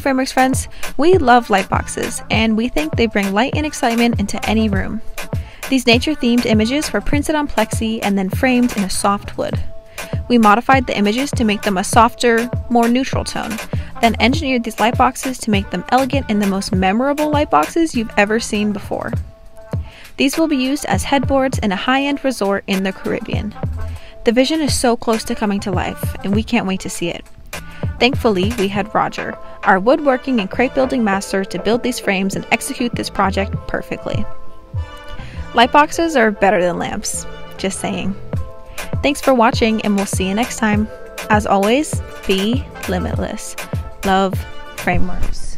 Frameworks friends, we love light boxes, and we think they bring light and excitement into any room. These nature-themed images were printed on plexi and then framed in a soft wood. We modified the images to make them a softer, more neutral tone, then engineered these light boxes to make them elegant and the most memorable light boxes you've ever seen before. These will be used as headboards in a high-end resort in the Caribbean. The vision is so close to coming to life, and we can't wait to see it. Thankfully, we had Roger, our woodworking and crate building master, to build these frames and execute this project perfectly. Light boxes are better than lamps, just saying. Thanks for watching, and we'll see you next time. As always, be limitless. Love, Frameworks.